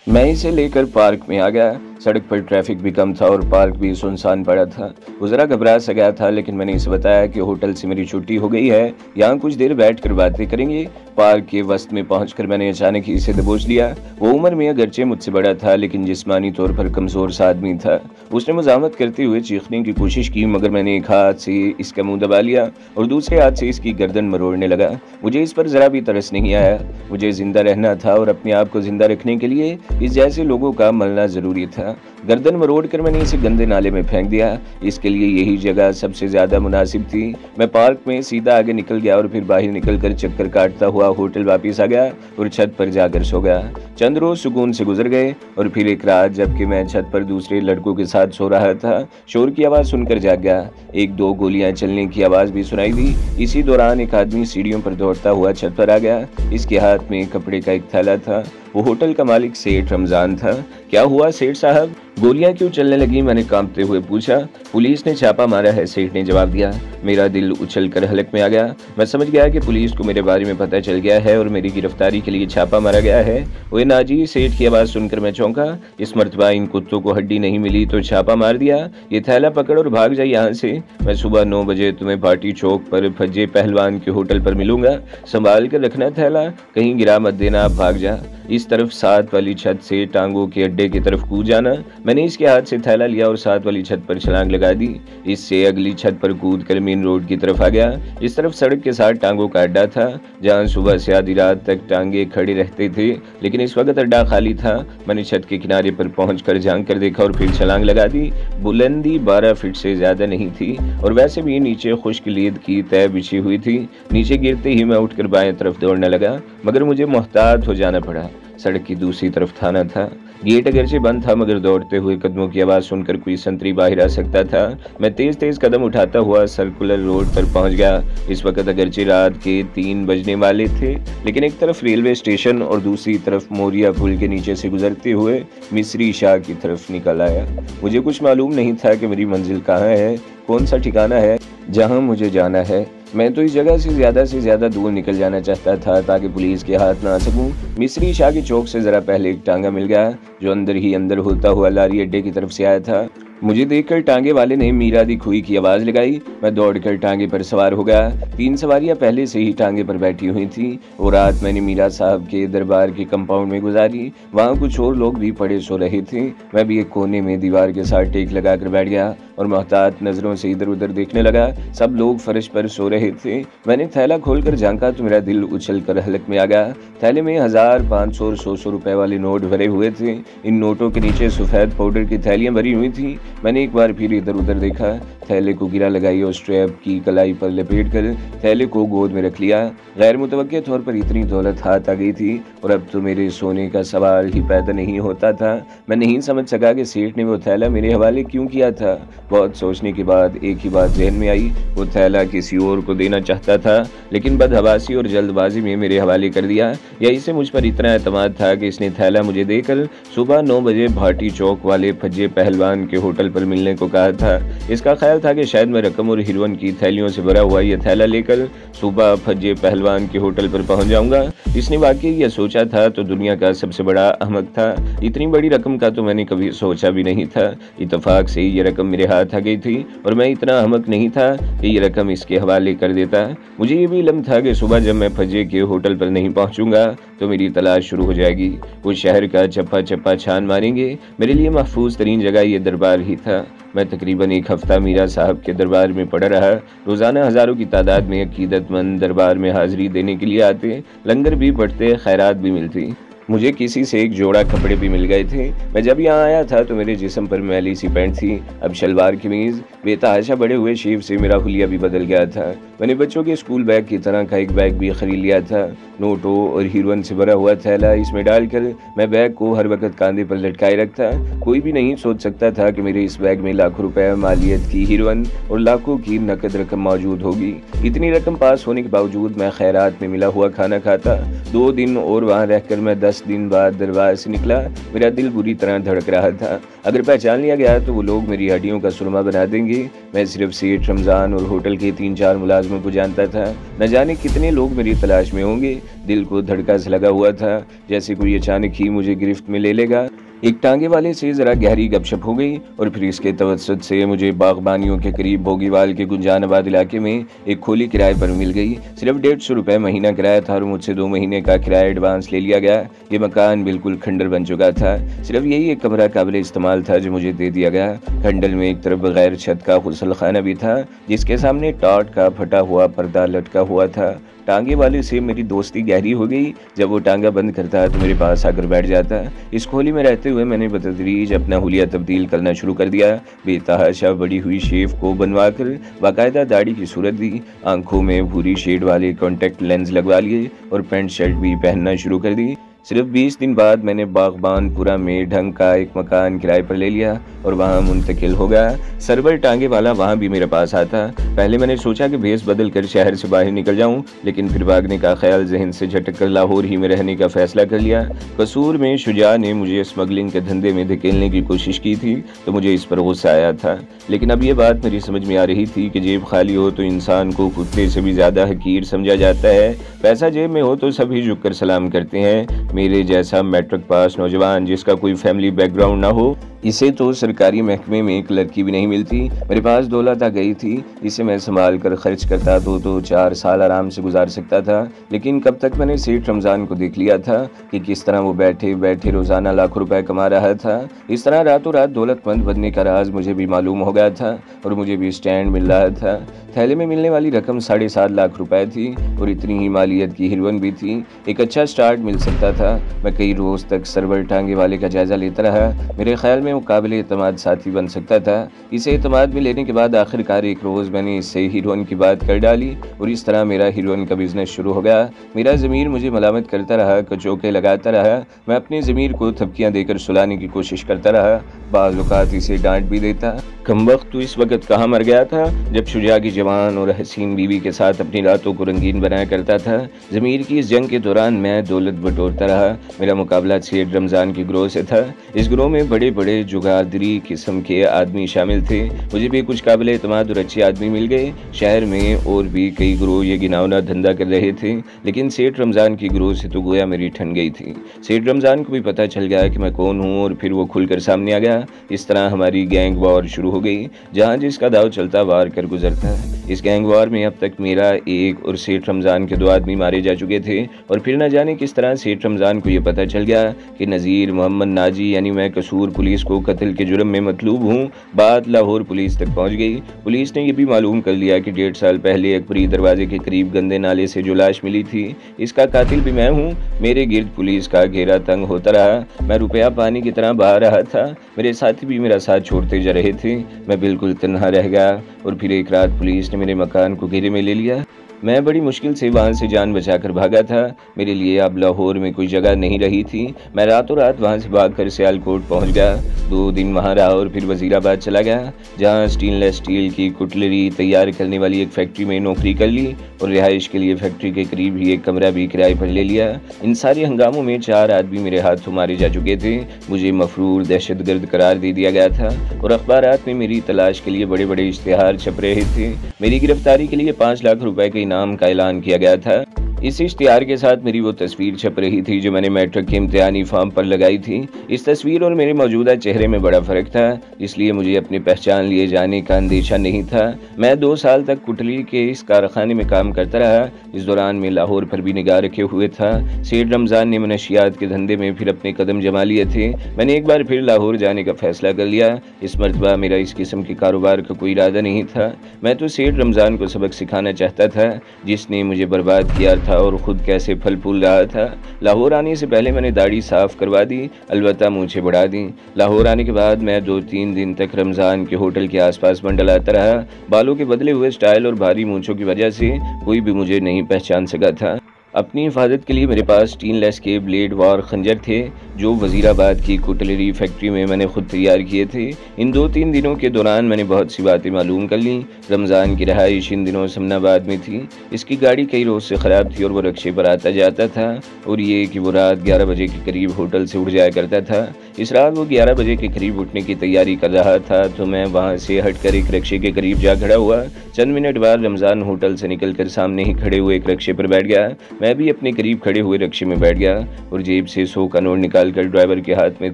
मैं इसे लेकर पार्क में आ गया। सड़क पर ट्रैफिक भी कम था और पार्क भी सुनसान पड़ा था। वो ज़रा घबरा सा गया था, लेकिन मैंने इसे बताया कि होटल से मेरी छुट्टी हो गई है, यहाँ कुछ देर बैठकर बातें करेंगे। पार्क के वस्त में पहुंचकर मैंने अचानक ही इसे दबोच लिया। वो उम्र में अगरचे मुझसे बड़ा था, लेकिन जिस्मानी तौर पर कमज़ोर सा आदमी था। उसने मज़ामत करते हुए चीखने की कोशिश की, मगर मैंने एक हाथ से इसका मुंह दबा लिया और दूसरे हाथ से इसकी गर्दन मरोड़ने लगा। मुझे इस पर ज़रा भी तरस नहीं आया। मुझे जिंदा रहना था और अपने आप को जिंदा रखने के लिए इस जैसे लोगों का मरना जरूरी था। गर्दन मरोड़ कर मैंने इसे गंदे नाले में फेंक दिया। इसके लिए यही जगह सबसे ज्यादा मुनासिब थी। मैं पार्क में सीधा आगे निकल गया और फिर बाहर निकलकर चक्कर काटता हुआ होटल वापस आ गया और छत पर जाकर सो गया। चंद रोज सुकून से गुजर गए और फिर एक रात जबकि मैं छत पर दूसरे लड़कों के साथ सो रहा था, शोर की आवाज सुनकर जाग गया। एक दो गोलियां चलने की आवाज भी सुनाई दी। इसी दौरान एक आदमी सीढ़ियों पर दौड़ता हुआ छत पर आ गया। इसके हाथ में कपड़े का एक थैला था। वो होटल का मालिक सेठ रमजान था। क्या हुआ सेठ साहब, गोलियां क्यों चलने लगी? मैंने कांपते हुए पूछा। पुलिस ने छापा मारा है, सेठ ने जवाब दिया। मेरा दिल उछल कर हलक में आ गया। मैं समझ गया कि पुलिस को मेरे बारे में पता चल गया है और मेरी गिरफ्तारी के लिए छापा मारा गया है। ओए नाजी, सेठ की आवाज़ सुनकर मैं चौंका। इस मर्तबा इन कुत्तों को हड्डी नहीं मिली तो छापा मार दिया। ये थैला पकड़ और भाग जाए यहाँ से। मैं सुबह 9 बजे तुम्हें पार्टी चौक पर फज्जे पहलवान के होटल पर मिलूंगा। संभाल कर रखना थैला, कहीं गिरा मत देना, आप भाग जा। इस तरफ 7 वाली छत से टांगों के अड्डे की तरफ कूद जाना। मैंने इसके हाथ से थैला लिया और 7 वाली छत पर छलांग लगा दी। इससे अगली छत पर कूद कर मेन रोड की तरफ आ गया। इस तरफ सड़क के साथ टांगों का अड्डा था, जहां सुबह से आधी रात तक टांगे खड़े रहते थे, लेकिन इस वक्त अड्डा खाली था। मैंने छत के किनारे पर पहुंचकर झांक कर देखा और फिर छलांग लगा दी। बुलंदी 12 फीट से ज्यादा नहीं थी और वैसे भी नीचे खुश्क लीद की तय बिछी हुई थी। नीचे गिरते ही मैं उठकर बाएं तरफ दौड़ने लगा, मगर मुझे मोहतात हो जाना पड़ा। सड़क की दूसरी तरफ थाना था। गेट अगरचे बंद था, मगर दौड़ते हुए कदमों की आवाज़ सुनकर कोई संतरी बाहर आ सकता था। मैं तेज तेज कदम उठाता हुआ सर्कुलर रोड पर पहुंच गया। इस वक्त अगरचे रात के 3 बजने वाले थे, लेकिन एक तरफ रेलवे स्टेशन और दूसरी तरफ मोरिया पुल के नीचे से गुजरते हुए मिस्री शाह की तरफ निकल आया। मुझे कुछ मालूम नहीं था कि मेरी मंजिल कहाँ है, कौन सा ठिकाना है जहाँ मुझे जाना है। मैं तो इस जगह से ज़्यादा दूर निकल जाना चाहता था ताकि पुलिस के हाथ ना आ सकूं। मिस्री शाह के चौक से ज़रा पहले एक टांगा मिल गया जो अंदर ही अंदर होता हुआ लारी अड्डे की तरफ से आया था। मुझे देखकर टांगे वाले ने मीरा दी खुई की आवाज़ लगाई। मैं दौड़कर टांगे पर सवार हो गया। 3 सवारियां पहले से ही टांगे पर बैठी हुई थी। वो रात मैंने मीरा साहब के दरबार के कंपाउंड में गुजारी। वहाँ कुछ और लोग भी पड़े सो रहे थे। मैं भी एक कोने में दीवार के साथ टेक लगाकर बैठ गया और मोहतात नज़रों से इधर उधर देखने लगा। सब लोग फर्श पर सो रहे थे। मैंने थैला खोलकर झांका तो मेरा दिल उछल कर हलक में आ गया। थैले में 1000, 500 और 100 रुपए वाले नोट भरे हुए थे। इन नोटों के नीचे सफ़ेद पाउडर की थैलियां भरी हुई थी। मैंने एक बार फिर इधर उधर देखा। थैले को गिरा लगाई और स्ट्रैप की कलाई पर लपेट कर थैले को गोद में रख लिया। गैर मुतवक्के तौर पर इतनी दौलत हाथ आ गई थी और अब तो मेरे सोने का सवाल ही पैदा नहीं होता था। मैं नहीं समझ सका कि सेठ ने वो थैला मेरे हवाले क्यों किया था। बहुत सोचने के बाद एक ही बात जहन में आई, वो थैला किसी और को देना चाहता था, लेकिन बदहवासी और जल्दबाजी में मेरे हवाले कर दिया। या इसे मुझ पर इतना एतमाद था कि इसने थैला मुझे देकर सुबह 9 बजे भाटी चौक वाले फज्जे पहलवान के होटल पर मिलने को कहा था। इसका ख्याल था कि शायद मैं रकम और हीरोइन की थैलियों से भरा हुआ यह थैला लेकर सुबह फज्जे पहलवान के होटल पर पहुंच जाऊंगा। इसने वाकई यह सोचा था तो दुनिया का सबसे बड़ा अहमक था। इतनी बड़ी रकम का तो मैंने कभी सोचा भी नहीं था। इत्तेफाक से ये रकम मेरे हाथ आ गई थी और मैं इतना अहमक नहीं था कि ये रकम इसके हवाले कर देता। मुझे ये भी इल्म था कि सुबह जब मैं फज्जे के होटल पर नहीं पहुंचूंगा तो मेरी तलाश शुरू हो जाएगी। वो शहर का चप्पा चप्पा छान मारेंगे। मेरे लिए महफूज तरीन जगह ये दरबार ही था। मैं तकरीबन 1 हफ्ता मीरा साहब के दरबार में पड़ा रहा। रोज़ाना हज़ारों की तादाद में अकीदतमंद दरबार में हाज़िरी देने के लिए आते, लंगर भी पड़ते, खैरात भी मिलती। मुझे किसी से एक जोड़ा कपड़े भी मिल गए थे। मैं जब यहाँ आया था तो मेरे जिस्म पर मैली सी पैंट थी, अब शलवार कमीज। बेतहाशा बड़े हुए शेव से मेरा हुलिया भी बदल गया था। मैंने बच्चों के स्कूल बैग की तरह का एक बैग भी खरीद लिया था। नोटों और हीरोइन से भरा हुआ थैला इसमें डालकर मैं बैग को हर वक्त कांधे पर लटकाए रखता। कोई भी नहीं सोच सकता था कि मेरे इस बैग में लाखों रुपए मालियत की हीरोइन और लाखों की नकद रकम मौजूद होगी। इतनी रकम पास होने के बावजूद मैं खैरात में मिला हुआ खाना खाता। 2 दिन और वहाँ रहकर मैं 10 दिन बाद दरबार से निकला। मेरा दिल बुरी तरह धड़क रहा था। अगर पहचान लिया गया तो वो लोग मेरी हड्डियों का सुरमा बना देंगे। मैं सिर्फ सेठ रमज़ान और होटल के 3-4 मुलाजमों को जानता था। न जाने कितने लोग मेरी तलाश में होंगे। दिल को धड़का सा लगा हुआ था, जैसे कोई अचानक ही मुझे गिरफ्त में ले लेगा। एक टांगे वाले से ज़रा गहरी गपशप हो गई और फिर इसके तवस्सुत से मुझे बागबानियों के करीब भोगीवाल के गुंजानाबाद इलाके में एक खोली किराए पर मिल गई। सिर्फ 150 रुपये महीना किराया था और मुझसे 2 महीने का किराया एडवांस ले लिया गया। ये मकान बिल्कुल खंडर बन चुका था। सिर्फ यही एक कमरा काबिल इस्तेमाल था जो मुझे दे दिया गया। खंडर में एक तरफ बगैर छत का गुसल खाना भी था, जिसके सामने टाट का फटा हुआ पर्दा लटका हुआ था। टांगे वाले से मेरी दोस्ती गहरी हो गई। जब वो टांगा बंद करता तो मेरे पास आकर बैठ जाता। इस खोली में रहते हुए मैंने बतदरीज अपना हुलिया तब्दील करना शुरू कर दिया। बेतहाशा बड़ी हुई शेव को बनवाकर बाकायदा दाढ़ी की सूरत दी, आंखों में भूरी शेड वाले कॉन्टैक्ट लेंस लगवा लिए और पैंट शर्ट भी पहनना शुरू कर दी। सिर्फ 20 दिन बाद मैंने बागबानपुरा में ढंग का एक मकान किराए पर ले लिया और वहाँ मुंतकिल हो गया। सरवर टांगे वाला वहाँ भी मेरे पास आता। पहले मैंने सोचा कि भेस बदल कर शहर से बाहर निकल जाऊँ, लेकिन फिर भागने का ख्याल जहन से झटक कर लाहौर ही में रहने का फैसला कर लिया। कसूर में शुजा ने मुझे स्मगलिंग के धंधे में धकेलने की कोशिश की थी तो मुझे इस पर गुस्सा आया था, लेकिन अब ये बात मेरी समझ में आ रही थी कि जेब खाली हो तो इंसान को कुत्ते से भी ज़्यादा हकीर समझा जाता है। पैसा जेब में हो तो सभी झुक कर सलाम करते हैं। मेरे जैसा मैट्रिक पास नौजवान जिसका कोई फैमिली बैकग्राउंड ना हो, इसे तो सरकारी महकमे में एक लड़की भी नहीं मिलती। मेरे पास दौलत आ गई थी, इसे मैं संभाल कर खर्च करता तो 4 साल आराम से गुजार सकता था। लेकिन कब तक मैंने सेठ रमज़ान को देख लिया था कि किस तरह वो बैठे बैठे रोज़ाना लाखों रुपए कमा रहा था। इस तरह रातों रात दौलतमंद बनने का राज मुझे भी मालूम हो गया था और मुझे भी स्टैंड मिल रहा था। थैले में मिलने वाली रकम 7.5 लाख रुपए थी और इतनी ही मालियत की हिरवन भी थी। एक अच्छा स्टार्ट मिल सकता था। मैं कई रोज़ तक सरवर टांगे वाले का जायज़ा लेता रहा। मेरे ख्याल में वो काबिल एतमाद साथी बन सकता था। इसे एतमाद में लेने के बाद आखिरकार एक रोज़ मैंने इससे हीरोइन की बात कर डाली और इस तरह मेरा हीरोइन का बिजनेस शुरू हो गया। मेरा ज़मीर मुझे मलामत करता रहा, कचौके लगाता रहा। मैं अपने ज़मीर को थपकियाँ देकर सुलाने की कोशिश करता रहा, बाज़ औक़ात इसे डांट भी देता। कमबख्त तो इस वक्त कहाँ मर गया था जब शुजा की जवान और हसीन बीवी के साथ अपनी रातों को रंगीन बनाया करता था। ज़मीर की इस जंग के दौरान मैं दौलत बटोरता रहा। मेरा मुकाबला सेठ रमज़ान के ग्रोह से था। इस ग्रोह में बड़े बड़े जुगादरी किस्म के आदमी शामिल थे। मुझे भी कुछ काबिल एतमाद और अच्छे आदमी मिल गए। शहर में और भी कई ग्रोह ये गिनावना धंधा कर रहे थे, लेकिन सेठ रमज़ान की ग्रोह से तो गोया मेरी ठन गई थी। सेठ रमज़ान को भी पता चल गया कि मैं कौन हूँ और फिर वो खुलकर सामने आ गया। इस तरह हमारी गैंग वॉर शुरू हो गई। जहाँ जिसका दाव चलता वार कर गुजरता। इस गैंग वॉर में अब तक मेरा एक और सेठ रमज़ान के 2 आदमी मारे जा चुके थे और फिर न जाने किस तरह सेठ रमज़ान को यह पता चल गया कि नज़ीर मोहम्मद नाजी यानी मैं कसूर पुलिस को कत्ल के जुर्म में मतलूब हूँ। बात लाहौर पुलिस तक पहुँच गई। पुलिस ने यह भी मालूम कर लिया कि 1.5 साल पहले अकबरी दरवाजे के करीब गंदे नाले से जो लाश मिली थी, इसका कातिल भी मैं हूँ। मेरे गिर्द पुलिस का घेरा तंग होता रहा। मैं रुपया पानी की तरह बहा रहा था। मेरे साथी भी मेरा साथ छोड़ते जा रहे थे। मैं बिल्कुल तन्हा रह गया और फिर एक रात पुलिस ने मेरे मकान को घेरे में ले लिया। मैं बड़ी मुश्किल से वहाँ से जान बचाकर भागा था। मेरे लिए अब लाहौर में कोई जगह नहीं रही थी। मैं रातों रात वहाँ से भागकर सियालकोट पहुँच गया। 2 दिन वहाँ रहा और फिर वजीराबाद चला गया, जहाँ स्टेनलेस स्टील की कुटलरी तैयार करने वाली एक फैक्ट्री में नौकरी कर ली और रिहाइश के लिए फैक्ट्री के करीब ही एक कमरा भी किराए पर ले लिया। इन सारे हंगामों में 4 आदमी मेरे हाथों मारे जा चुके थे। मुझे मफरूर दहशतगर्द करार दे दिया गया था और अखबारात में मेरी तलाश के लिए बड़े बड़े इश्तिहार छप रहे थे। मेरी गिरफ्तारी के लिए 5 लाख रुपए के इनाम का ऐलान किया गया था। इस इश्तिहार के साथ मेरी वो तस्वीर छप रही थी जो मैंने मैट्रिक के इम्तिहानी फॉर्म पर लगाई थी। इस तस्वीर और मेरे मौजूदा चेहरे में बड़ा फ़र्क था, इसलिए मुझे अपनी पहचान लिए जाने का अंदेशा नहीं था। मैं 2 साल तक कुटली के इस कारखाने में काम करता रहा। इस दौरान मैं लाहौर पर भी निगाह रखे हुए था। सेठ रमज़ान ने मनशियात के धंधे में फिर अपने कदम जमा लिए थे। मैंने एक बार फिर लाहौर जाने का फैसला कर लिया। इस मरतबा मेरा इस किस्म के कारोबार का कोई इरादा नहीं था। मैं तो सेठ रमज़ान को सबक सिखाना चाहता था, जिसने मुझे बर्बाद किया था और ख़ुद कैसे फल फूल रहा था। लाहौर आने से पहले मैंने दाढ़ी साफ़ करवा दी, अलबत्ता मूंछें बढ़ा दी। लाहौर आने के बाद मैं 2-3 दिन तक रमज़ान के होटल के आसपास मंडलाता रहा। बालों के बदले हुए स्टाइल और भारी मूंछों की वजह से कोई भी मुझे नहीं पहचान सका था। अपनी हिफाजत के लिए मेरे पास स्टेनलेस के ब्लेड वार खंजर थे जो वजीराबाद की कुटलरी फैक्ट्री में मैंने खुद तैयार किए थे। इन 2-3 दिनों के दौरान मैंने बहुत सी बातें मालूम कर लीं। रमज़ान की रहाइश इन दिनों समनाबाद में थी। इसकी गाड़ी कई रोज़ से ख़राब थी और वो रक्शे पर आता जाता था, और ये कि वो रात 11 बजे के करीब होटल से उठ जाया करता था। इस रात वो 11 बजे के करीब उठने की तैयारी कर रहा था तो मैं वहाँ से हटकर एक रक्शे के करीब जा खड़ा हुआ। चंद मिनट बाद रमज़ान होटल से निकलकर सामने ही खड़े हुए एक रक्शे पर बैठ गया। मैं भी अपने करीब खड़े हुए रक्शे में बैठ गया और जेब से 100 का नोट निकालकर ड्राइवर के हाथ में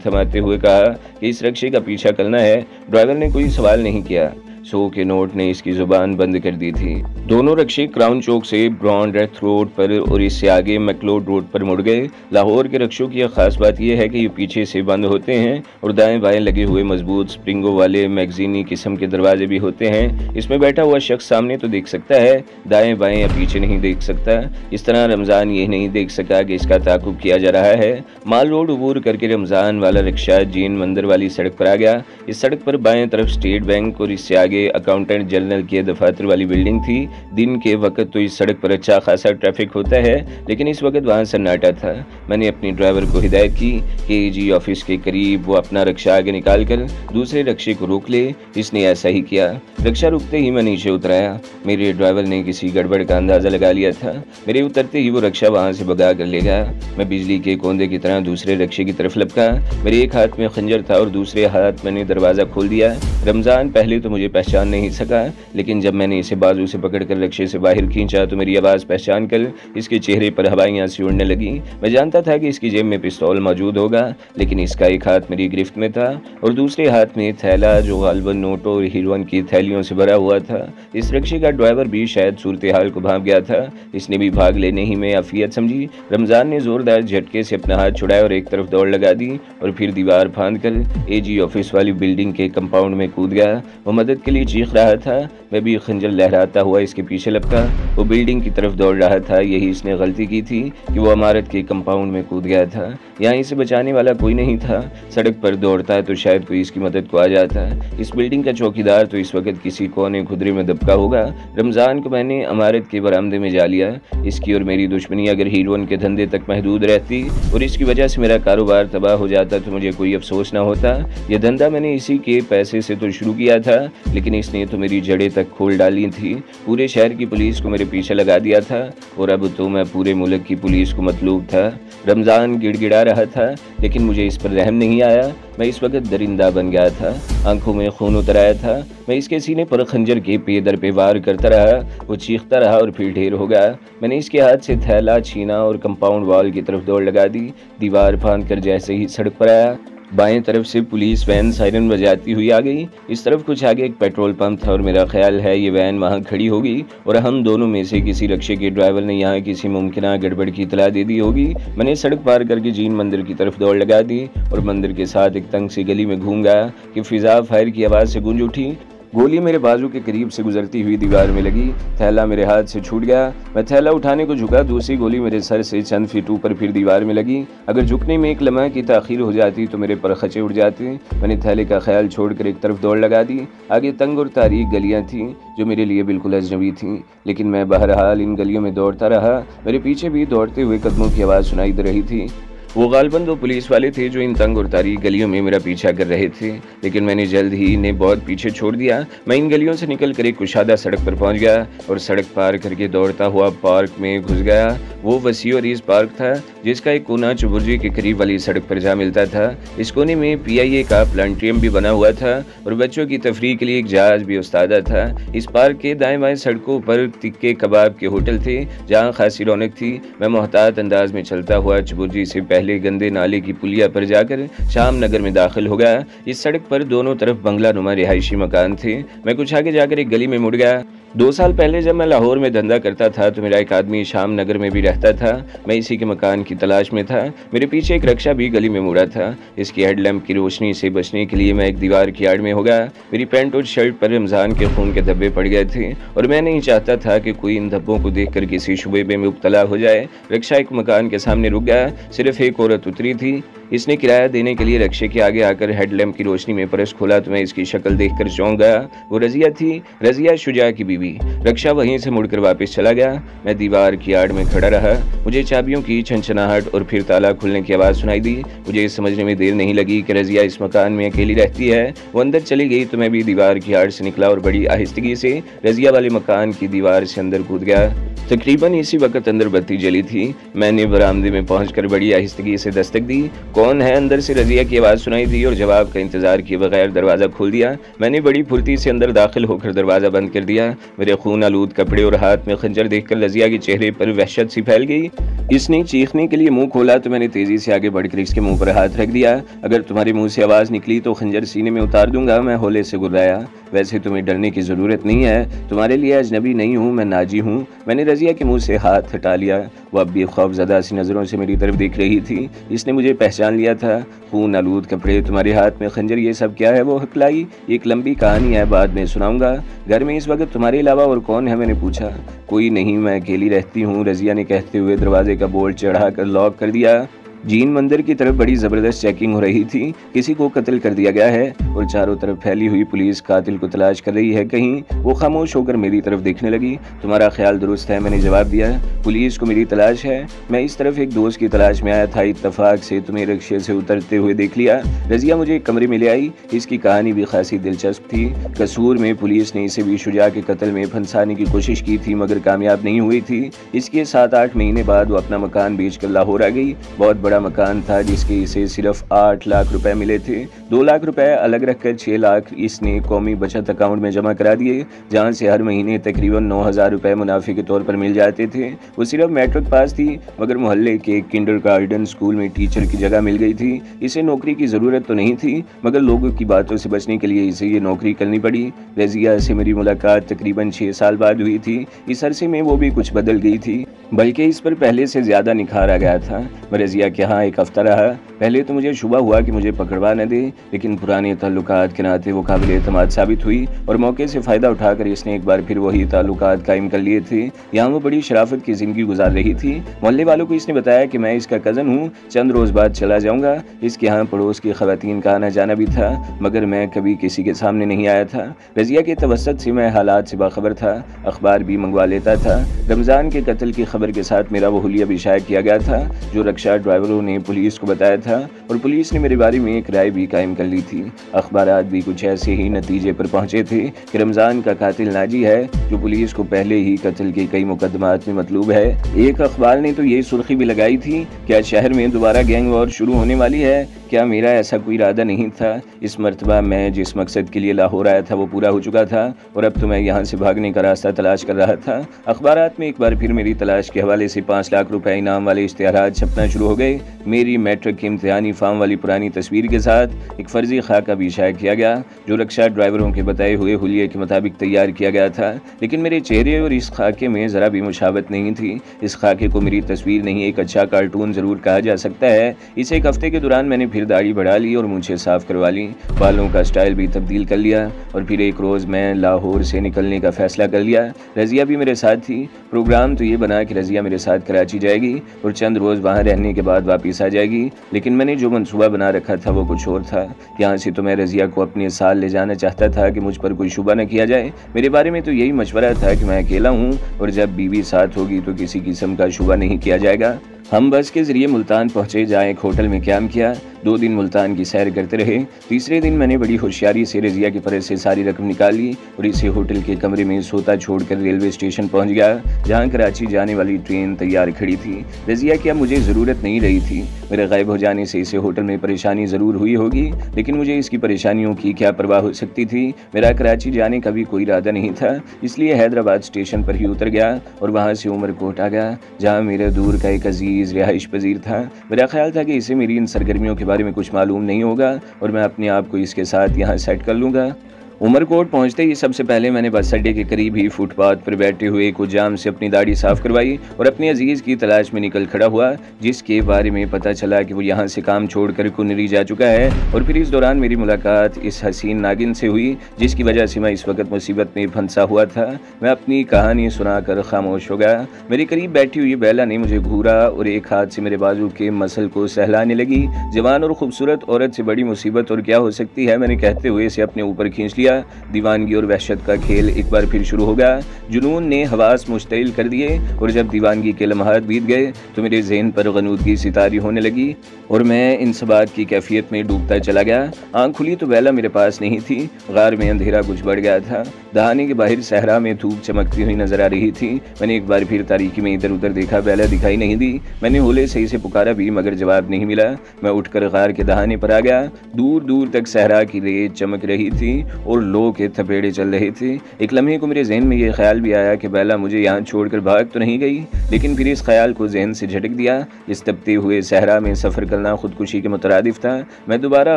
थमाते हुए कहा कि इस रक्शे का पीछा करना है। ड्राइवर ने कोई सवाल नहीं किया। 100 के नोट ने इसकी जुबान बंद कर दी थी। दोनों रक्शे क्राउन चौक से ब्रॉन डेथ रोड पर और इससे आगे मैक्लोड रोड पर मुड़ गए। लाहौर के रक्शों की एक खास बात यह है कि ये पीछे से बंद होते हैं और दाएं बाएं लगे हुए मजबूत स्प्रिंगों वाले मैगजीनी किस्म के दरवाजे भी होते हैं। इसमें बैठा हुआ शख्स सामने तो देख सकता है, दाएं बाएं या पीछे नहीं देख सकता। इस तरह रमज़ान ये नहीं देख सका कि इसका ताकुब किया जा रहा है। माल रोड अबूर करके रमज़ान वाला रिक्शा जैन मंदिर वाली सड़क पर आ गया। इस सड़क पर बाएं तरफ स्टेट बैंक और इससे आगे अकाउंटेंट जनरल के दफातर वाली बिल्डिंग थी। दिन के वक्त तो इस सड़क पर अच्छा खासा ट्रैफिक होता है, लेकिन इस वक्त वहाँ सन्नाटा था। मैंने अपने ड्राइवर को हिदायत की कि एजी ऑफिस के करीब वो अपना रक्शा आगे निकालकर दूसरे रक्शे को रोक ले। इसने ऐसा ही किया। रक्शा रुकते ही मैं नीचे उतराया। मेरे ड्राइवर ने किसी गड़बड़ का अंदाजा लगा लिया था। मेरे उतरते ही वो रक्शा वहाँ से भगा कर ले गया। मैं बिजली के कोंदे की तरह दूसरे रक्शे की तरफ लपका। मेरे एक हाथ में खंजर था और दूसरे हाथ मैंने दरवाज़ा खोल दिया। रमज़ान पहले तो मुझे पहचान नहीं सका, लेकिन जब मैंने इसे बाजू से पकड़कर रक्शे से बाहर खींचा तो मेरी आवाज़ पहचान कर इसके चेहरे पर हवाइयाँ सी उड़ने लगी। मैं जानता था कि इसकी जेब में पिस्तौल मौजूद होगा, लेकिन इसका एक हाथ मेरी गिरफ्त में था और दूसरे हाथ में थैला जो गालिबन नोटों और हीरोइन की थैलियों से भरा हुआ था। इस रक्शे का ड्राइवर भी शायद सूरत हाल को भाप गया था। इसने भी भाग लेने ही में आफियत समझी। रमज़ान ने जोरदार झटके से अपना हाथ छुड़ाया और एक तरफ दौड़ लगा दी और फिर दीवार फांद कर एजी ऑफिस वाली बिल्डिंग के कंपाउंड में कूद गया। वो मदद के लिए चीख रहा था। मैं भी खंजर लहराता हुआ इसके पीछे लपका। वो बिल्डिंग की तरफ दौड़ रहा था। यही इसने गलती की थी कि वो इमारत के कंपाउंड में कूद गया था। यहाँ इसे बचाने वाला कोई नहीं था। सड़क पर दौड़ता तो शायद कोई इसकी मदद को आ जाता। इस बिल्डिंग का चौकीदार तो इस वक्त किसी कोने खुदरे में दबका होगा। रमज़ान को मैंने इमारत के बरामदे में जा लिया। इसकी और मेरी दुश्मनी अगर हीरोइन के धंधे तक महदूद रहती और इसकी वजह से मेरा कारोबार तबाह हो जाता तो मुझे कोई अफसोस ना होता। यह धंधा मैंने इसी के पैसे से तो शुरू किया था, लेकिन इसने तो मेरी जड़ें तक खोल डाली थी। पूरे शहर की पुलिस को मेरे पीछे लगा दिया था और अब तो मैं पूरे मुल्क की पुलिस को मतलूब था। रमज़ान गिड़गिड़ा रहा था, लेकिन मुझे इस पर रहम नहीं आया। मैं इस वक्त दरिंदा बन गया था। आंखों में खून उतर आया था। मैं इसके सीने पर खंजर के पे दर पे वार करता रहा। वो चीखता रहा और फिर ढेर हो गया। मैंने इसके हाथ से थैला छीना और कंपाउंड वॉल की तरफ दौड़ लगा दी। दीवार फांद कर जैसे ही सड़क पर आया, बाएं तरफ से पुलिस वैन सायरन बजाती हुई आ गई। इस तरफ कुछ आगे एक पेट्रोल पंप था और मेरा ख्याल है ये वैन वहां खड़ी होगी और हम दोनों में से किसी रक्शे के ड्राइवर ने यहाँ किसी मुमकिन गड़बड़ की इतला दे दी होगी। मैंने सड़क पार करके जैन मंदिर की तरफ दौड़ लगा दी और मंदिर के साथ एक तंग सी गली में घूम गया कि फिजा फायर की आवाज़ से गूंज उठी। गोली मेरे बाजू के करीब से गुजरती हुई दीवार में लगी। थैला मेरे हाथ से छूट गया। मैं थैला उठाने को झुका। दूसरी गोली मेरे सर से चंद फीट ऊपर फिर दीवार में लगी। अगर झुकने में एक लम्हा की ताखीर हो जाती तो मेरे पर खचे उड़ जाते। मैंने थैले का ख्याल छोड़कर एक तरफ दौड़ लगा दी। आगे तंग और तारीक गलियां थीं जो मेरे लिए बिल्कुल अजनबी थीं, लेकिन मैं बहरहाल इन गलियों में दौड़ता रहा। मेरे पीछे भी दौड़ते हुए कदमों की आवाज़ सुनाई दे रही थी। वो गालिबन 2 पुलिस वाले थे जो इन तंग और तारीक गलियों में मेरा पीछा कर रहे थे, लेकिन मैंने जल्द ही इन्हें बहुत पीछे छोड़ दिया। मैं इन गलियों से निकल कर एक कुशादा सड़क पर पहुंच गया और सड़क पार करके दौड़ता हुआ पार्क में घुस गया। वो वसी और इस पार्क था जिसका एक कोना चुबुर्जी के करीब वाली सड़क पर जा मिलता था। इस कोने में PIA का प्लांट्रियम भी बना हुआ था और बच्चों की तफरीह के लिए एक जहाज भी उस्तादा था। इस पार्क के दाएं बाएं सड़कों पर तिक्के कबाब के होटल थे जहाँ खासी रौनक थी। मैं मोहतात अंदाज में चलता हुआ चुबुर्जी से पहले गंदे नाले की पुलिया पर जाकर शाम नगर में दाखिल हो गया। इस सड़क पर दोनों तरफ बंगला नुमा रिहायशी मकान थे। मैं कुछ आगे जाकर एक गली में मुड़ गया। 2 साल पहले जब मैं लाहौर में धंधा करता था तो मेरा एक आदमी शाम नगर में भी रहता था। मैं इसी के मकान की तलाश में था। मेरे पीछे एक रक्षा भी गली में मुड़ा था। इसकी हेडलैम्प की रोशनी से बचने के लिए मैं एक दीवार की आड़ में हो गया। मेरी पैंट और शर्ट पर रमज़ान के खून के धब्बे पड़ गए थे और मैं नहीं चाहता था कि कोई इन धब्बों को देखकर किसी शुबे में मुब्तला हो जाए। रक्षा एक मकान के सामने रुक गया। सिर्फ एक औरत उतरी थी। इसने किराया देने के लिए रक्शे के आगे आकर हेडलैम्प की रोशनी में पर्स खोला तो मैं इसकी शक्ल देखकर चौंक गया। वो रजिया थी, रजिया शुजा की बीवी। रक्शा वहीं से मुड़कर वापस चला गया। मैं दीवार की आड़ में खड़ा रहा। मुझे चाबियों की छनछनाहट और फिर ताला खुलने की आवाज़ सुनाई दी। मुझे इस समझने में देर नहीं लगी कि रजिया इस मकान में अकेली रहती है। वो अंदर चली गई तो मैं भी दीवार की आड़ से निकला और बड़ी आहिस्तगी से रजिया वाले मकान की दीवार से अंदर कूद गया। तकरीबन इसी वक्त अंदर बत्ती जली थी। मैंने बरामदे में पहुंचकर बड़ी आहिस्तगी से दस्तक दी। कौन है? अंदर से रजिया की आवाज़ सुनाई दी और जवाब का इंतजार किए बगैर दरवाज़ा खोल दिया। मैंने बड़ी फुर्ती से अंदर दाखिल होकर दरवाज़ा बंद कर दिया। मेरे खून आलूद कपड़े और हाथ में खंजर देखकर रजिया के चेहरे पर वहशत सी फैल गई। इसने चीखने के लिए मुंह खोला तो मैंने तेजी से आगे बढ़कर इसके मुंह पर हाथ रख दिया। अगर तुम्हारे मुंह से आवाज़ निकली तो खंजर सीने में उतार दूंगा। मैं होले से गुर्राया। वैसे तुम्हें डरने की ज़रूरत नहीं है, तुम्हारे लिए अजनबी नहीं हूँ, मैं नाजी हूँ। मैंने रजिया के मुंह से हाथ हटा लिया। वो अब भी खौफज़दा सी नज़रों से मेरी तरफ देख रही थी। इसने मुझे पहचान लिया था। खून आलूद कपड़े, तुम्हारे हाथ में खंजर, ये सब क्या है? वो हकलाई। एक लंबी कहानी है, बाद में सुनाऊंगा। घर में इस वक्त तुम्हारे अलावा और कौन है? मैंने पूछा। कोई नहीं, मैं अकेली रहती हूँ, रजिया ने कहते हुए दरवाजे का बोल्ट चढ़ाकर लॉक कर दिया। जीन मंदिर की तरफ बड़ी ज़बरदस्त चेकिंग हो रही थी। किसी को कत्ल कर दिया गया है और चारों तरफ फैली हुई पुलिस कातिल को तलाश कर रही है कहीं। वो खामोश होकर मेरी तरफ देखने लगी। तुम्हारा ख्याल दुरुस्त है, मैंने जवाब दिया। पुलिस को मेरी तलाश है। मैं इस तरफ एक दोस्त की तलाश में आया था। इत्तफाक से तुम्हें रिक्शे से उतरते हुए देख लिया। रजिया मुझे एक कमरे में ले आई। इसकी कहानी भी खासी दिलचस्प थी। कसूर में पुलिस ने इसे भी शुजा के कत्ल में फंसाने की कोशिश की थी मगर कामयाब नहीं हुई थी। इसके 7-8 महीने बाद वो अपना मकान बेचकर लाहौर आ गई। बहुत बड़ा मकान था जिसके इसे सिर्फ 8 लाख रुपए मिले थे। 2 लाख रुपए अलग रखकर 6 लाख इसने कौमी बचत अकाउंट में जमा करा दिए, जहां से हर महीने तकरीबन 9,000 रुपए मुनाफे के तौर पर मिल जाते थे। वो सिर्फ मैट्रिक पास थी मगर मोहल्ले के किंडरगार्टन स्कूल में टीचर की जगह मिल गई थी। इसे नौकरी की ज़रूरत तो नहीं थी मगर लोगों की बातों से बचने के लिए इसे ये नौकरी करनी पड़ी। रजिया से मेरी मुलाकात तकरीबन 6 साल बाद हुई थी। इस अरसे में वो भी कुछ बदल गई थी, बल्कि इस पर पहले से ज़्यादा निखार आ गया था। मैं रजिया के यहाँ एक हफ्ता रहा। पहले तो मुझे शुबा हुआ कि मुझे पकड़वा न दे, लेकिन पुराने ताल्लुकात के नाते वो काबिल एतमाद साबित हुई और मौके से फ़ायदा उठाकर इसने एक बार फिर वही ताल्लुकात कायम कर लिए थे। यहाँ वो बड़ी शराफत की ज़िंदगी गुजार रही थी। मोहल्ले वालों को इसने बताया कि मैं इसका कज़न हूँ, चंद रोज़ बाद चला जाऊँगा। इसके यहाँ पड़ोस की ख़वातीन का आना जाना भी था मगर मैं कभी किसी के सामने नहीं आया था। रजिया के तवस्सुत से मैं हालात से बाखबर था, अखबार भी मंगवा लेता था। रमज़ान के कत्ल की खबर के साथ मेरा वो हुलिया भी शाया किया गया था जो रक्षा ड्राइवरों ने पुलिस को बताया था और पुलिस ने मेरे बारे में एक राय भी कायम कर ली थी। अखबारात भी कुछ ऐसे ही नतीजे पर पहुंचे थे कि रमज़ान का कातिल नाजी है जो पुलिस को पहले ही कत्ल के कई मुकदमात में मतलूब है। एक अखबार ने तो ये सुर्खी भी लगाई थी, क्या शहर में दोबारा गैंग वॉर शुरू होने वाली है? क्या मेरा ऐसा कोई इरादा नहीं था? इस मरतबा मैं जिस मकसद के लिए लाहौर आया था वो पूरा हो चुका था और अब तो मैं यहाँ से भागने का रास्ता तलाश कर रहा था। अखबारात में एक बार फिर मेरी तलाश के हवाले से 5 लाख रुपए इनाम वाले इश्तिहारात छपना शुरू हो गए। मेरी मैट्रिक के इम्तिहानी फार्म वाली पुरानी तस्वीर के साथ एक फर्जी खाका भी शाया किया गया जो रक्षा ड्राइवरों के बताए हुए हुलिये के मुताबिक तैयार किया गया था, लेकिन मेरे चेहरे और इस खाके में ज़रा भी मुशाबत नहीं थी। इस खाके को मेरी तस्वीर नहीं, एक अच्छा कार्टून ज़रूर कहा जा सकता है। इस एक हफ्ते के दौरान मैंने फिर दाढ़ी बढ़ा ली और मूंछें साफ़ करवा ली, बालों का स्टाइल भी तब्दील कर लिया और फिर एक रोज़ मैं लाहौर से निकलने का फ़ैसला कर लिया। रजिया भी मेरे साथ थी। प्रोग्राम तो ये बना कि रजिया मेरे साथ कराची जाएगी और चंद रोज़ वहाँ रहने के बाद वापस आ जाएगी, लेकिन मैंने जो मंसूबा बना रखा था वो कुछ और था। यहाँ से तो मैं रजिया को अपने साथ ले जाना चाहता था कि मुझ पर कोई शुबा न किया जाए। मेरे बारे में तो यही मशवरा था कि मैं अकेला हूँ और जब बीवी साथ होगी तो किसी किस्म का शुबा नहीं किया जाएगा। हम बस के ज़रिए मुल्तान पहुँचे, जहाँ एक होटल में क़याम किया। 2 दिन मुल्तान की सैर करते रहे। तीसरे दिन मैंने बड़ी होशियारी से रजिया के पर्स से सारी रकम निकाल ली और इसे होटल के कमरे में सोता छोड़कर रेलवे स्टेशन पहुंच गया, जहां कराची जाने वाली ट्रेन तैयार खड़ी थी। रजिया की अब मुझे ज़रूरत नहीं रही थी। मेरे गायब हो जाने से इसे होटल में परेशानी ज़रूर हुई होगी, लेकिन मुझे इसकी परेशानियों की क्या परवाह हो सकती थी। मेरा कराची जाने का भी कोई इरादा नहीं था, इसलिए हैदराबाद स्टेशन पर ही उतर गया और वहाँ से उमरकोट आ गया, जहाँ मेरे दूर का एक अजीज़ रिहाइश पजीर था। मेरा ख्याल था कि इसे मेरी इन सरगर्मियों के बारे में कुछ मालूम नहीं होगा और मैं अपने आप को इसके साथ यहाँ सेट कर लूँगा। उमरकोट पहुंचते ही सबसे पहले मैंने बस अड्डे के करीब ही फुटपाथ पर बैठे हुए कुछ जाम से अपनी दाढ़ी साफ करवाई और अपने अजीज की तलाश में निकल खड़ा हुआ, जिसके बारे में पता चला कि वो यहाँ से काम छोड़कर कुनरी जा चुका है। और फिर इस दौरान मेरी मुलाकात इस हसीन नागिन से हुई जिसकी वजह से मैं इस वक्त मुसीबत में फंसा हुआ था। मैं अपनी कहानी सुनाकर खामोश हो गया। मेरे करीब बैठी हुई बेला ने मुझे घूरा और एक हाथ से मेरे बाजू के मसल को सहलाने लगी। जवान और खूबसूरत औरत से बड़ी मुसीबत और क्या हो सकती है, मैंने कहते हुए इसे अपने ऊपर खींच लिया। दीवानगी और वहशत का खेल एक बार फिर शुरू हो गया। जुनून ने हवास मुश्तइल कर दिए और जब दीवानगी के लम्हात बीत गए तो मेरे ज़हन पर गनूदगी सितारी होने लगी और मैं इंसबात की कैफियत में डूबता चला गया। आँख खुली तो बेला मेरे पास नहीं थी। गार में अंधेरा कुछ बढ़ गया था। दहाने के बाहर सहरा में धूप चमकती हुई नजर आ रही थी। मैंने एक बार फिर तारीकी में इधर उधर देखा, बेला दिखाई नहीं दी। मैंने होले सही से पुकारा भी मगर जवाब नहीं मिला। मैं उठकर गार के दहाने पर आ गया। दूर दूर तक सहरा की रेत चमक रही थी और लो के थपेड़े चल रहे थे। एक लम्हे को मेरे जहन में यह ख्याल भी आया कि बेला मुझे यहाँ छोड़कर भाग तो नहीं गई, लेकिन फिर इस ख्याल को जहन से झटक दिया। इस तपते हुए सहरा में सफ़र करना खुदकुशी के मुतरादिफ था। मैं दोबारा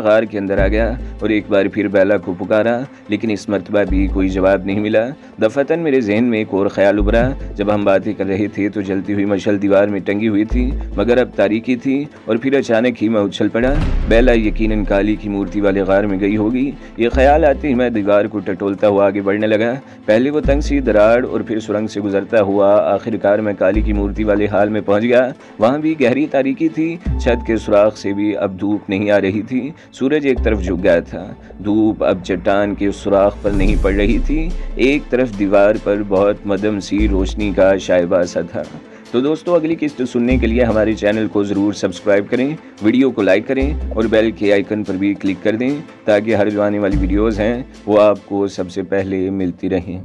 गार के अंदर आ गया और एक बार फिर बेला को पुकारा, लेकिन इस मरतबा भी कोई जवाब नहीं मिला। दफतन मेरे जहन में एक और ख्याल उभरा। जब हम बातें कर रहे थे तो जलती हुई मशल दीवार में टंगी हुई थी, मगर अब तारीकी थी। और फिर अचानक ही मैं उछल पड़ा। बेला यकीनन काली की मूर्ति वाले गार में गई होगी। ये ख्याल आते ही मैं दीवार को टटोलता हुआ आगे बढ़ने लगा। पहले वो तंग सी दरार और फिर सुरंग से गुजरता हुआ आखिरकार मैं काली की मूर्ति वाले हाल में पहुंच गया। वहां भी गहरी तारीकी थी। छत के सुराख से भी अब धूप नहीं आ रही थी। सूरज एक तरफ झुक गया था। धूप अब चट्टान के सुराख पर नहीं पड़ रही थी। एक तरफ दीवार पर बहुत मदम सी रोशनी का शाइबा सा था। तो दोस्तों, अगली किस्त सुनने के लिए हमारे चैनल को ज़रूर सब्सक्राइब करें, वीडियो को लाइक करें और बेल के आइकन पर भी क्लिक कर दें ताकि हर जो आने वाली वीडियोज़ हैं वो आपको सबसे पहले मिलती रहें।